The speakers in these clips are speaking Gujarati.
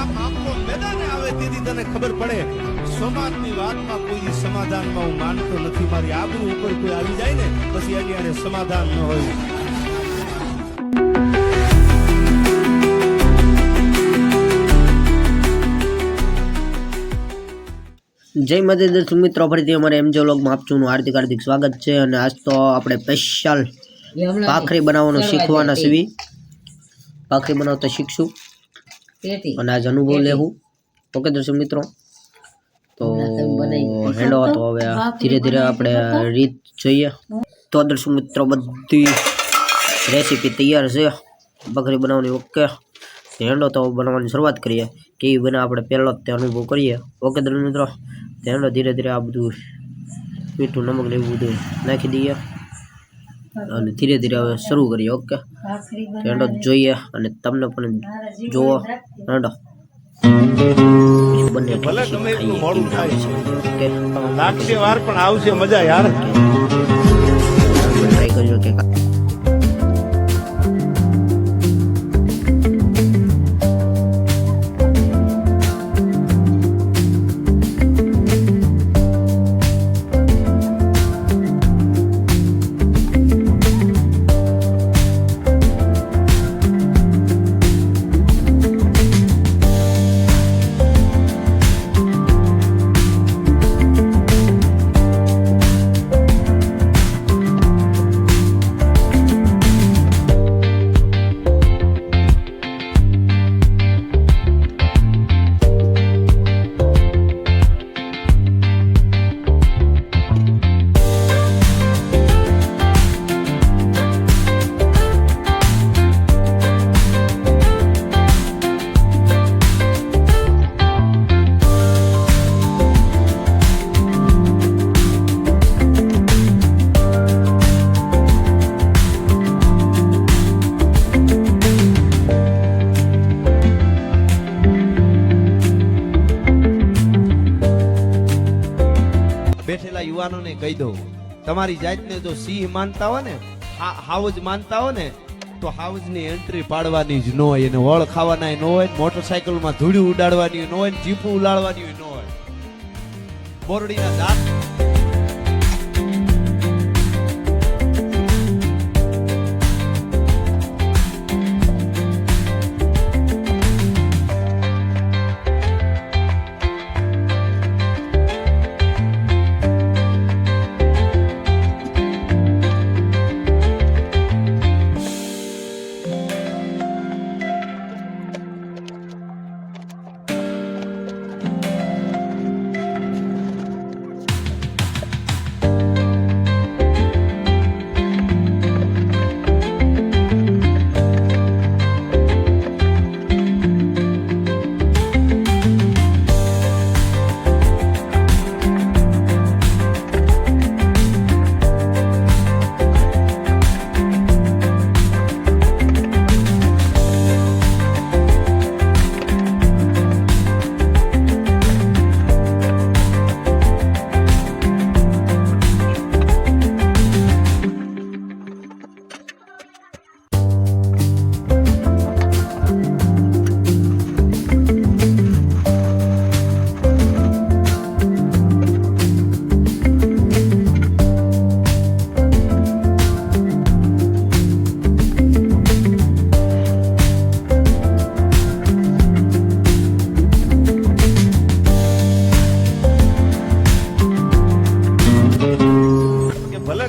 આ મામલો મેદાને આવે તેથી તને ખબર પડે સમાજની વાતમાં કોઈ સમાધાનમાં હું માનતો નથી. મારી આબરૂ ઉપર કોઈ આવી જાય ને પછી એની સમાધાન ન હોય. જય માતાજી દર્શક મિત્રો, ફરીથી અમારે એમજે વ્લોગમાં આપનું હાર્દિક હાર્દિક સ્વાગત છે. અને આજ તો આપણે સ્પેશિયલ ભાખરી બનાવવાનું શીખવાના છીએ. ભાખરી બનાવતા શીખશું અને આજ અનુભવ લેવું. ઓકે દર્શક મિત્રો, તો હેલો. તો હવે ધીરે ધીરે આપણે રીત જોઈએ. તો દર્શક મિત્રો, બધી રેસીપી તૈયાર છે ભાખરી બનાવવાની. Okay, hello. તો બનાવવાની શરૂઆત કરીએ. કેવી બને આપણે પહેલો જ તે અનુભવ કરીએ. ઓકે દર્શક મિત્રો, ધ્યાન ધીરે ધીરે આ બધું મીઠું નમક ને એવું બધું નાખી દઈએ અને ધીરે ધીરે હવે શરૂ કરીએ. ઓકે, ધ્યાન જોઈએ અને તમને પણ જોવો. બંને ભલે ગમે એટલું મોડું થાય ઓકે, લાગશે વાર પણ આવશે મજા યાર. ટ્રાય કરજો કે બેઠેલા યુવાનોને કહી દઉં, તમારી જાતને જો સિંહ માનતા હો ને, હાવજ માનતા હો ને, તો હાવજની એન્ટ્રી પાડવાની જ ન હોય, એને વળ ખાવાના ન હોય, મોટરસાયકલમાં ધૂળી ઉડાડવાની ન હોય, જીપું ઉલાળવાની ન હોય. બોરડીના દાંત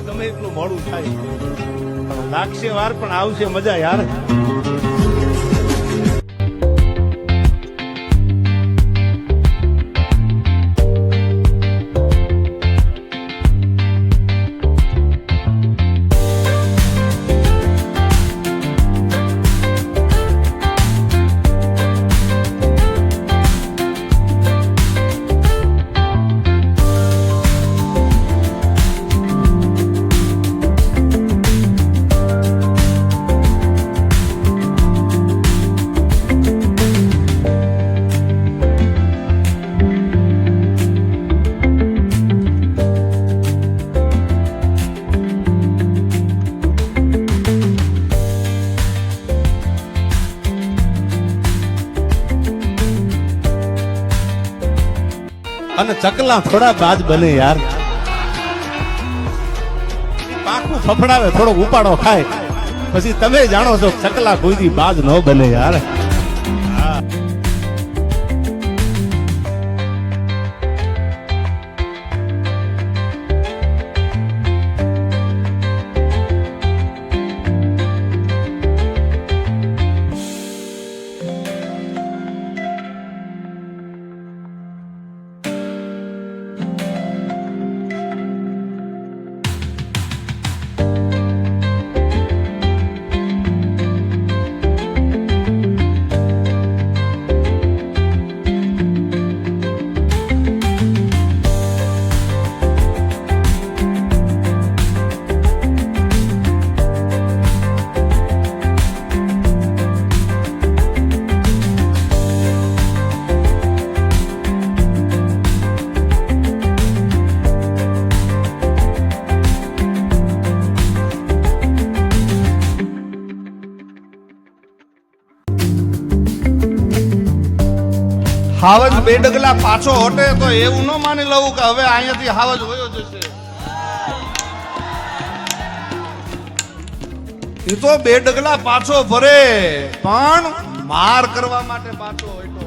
ગમે એટલું મોડું થાય, લાગશે વાર પણ આવશે મજા યાર. અને ચકલા થોડા બાજ બને યાર. પાખું ફફડાવે, થોડોક ઉપાડો ખાય, પછી તમે જાણો છો ચકલા કોઈ દી બાજ ન બને યાર. હાવજ બે ડગલા પાછો હટે તો એવું ન માની લઉં કે હવે અહીંયાથી હાવજ વયો જશે. એ તો બે ડગલા પાછો ફરે પણ માર કરવા માટે પાછો હટ્યો.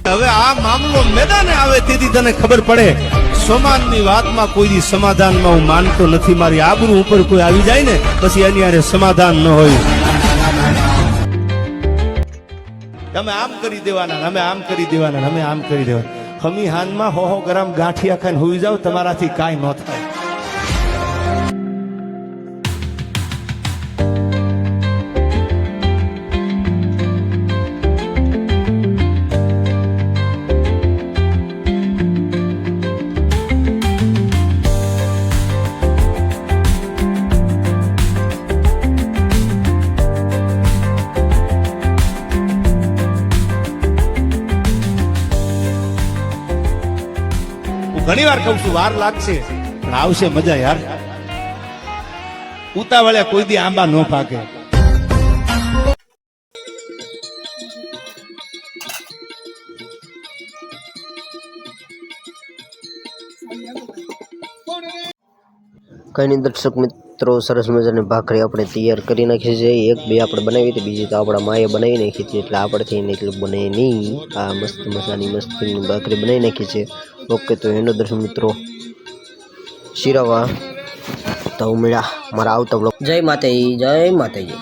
હવે આ મામલો મેદાને આવે તેથી તને ખબર પડે સમાજની વાતમાં કોઈ દી સમાધાનમાં હું માનતો નથી. મારી આબરૂ ઉપર કોઈ આવી જાય ને પછી એની હારે સમાધાન ન હોય. તમે આમ કરી દેવાના, અમે આમ કરી દેવાના, અમે આમ કરી દેવાના. ખમી હાનમાં 100 ગ્રામ ગાંઠિયા ખાઈને હોઈ જાવ, તમારાથી કાંઈ ન થાય. ઘણી વાર કહું છું વાર લાગશે પણ આવશે મજા યાર. ઉતાવળે કોઈ દી આંબા ન પાકે. કઈ નહીં દર્શક મિત્રો, સરસ મજાની ભાખરી આપણે તૈયાર કરી નાખી છે. એક બે આપણે બનાવી હતી, બીજી તો આપણા માએ બનાવી નાખી હતી, એટલે આપણથી એટલું બને નહીં. આ મસ્ત મજાની મસ્તીની ભાખરી બનાવી નાખી છે. ઓકે, તો એનો દર્શક મિત્રો શિરાવા તો મળ્યા મારા આવતા બ્લોગ. જય માતાજી, જય માતાજી.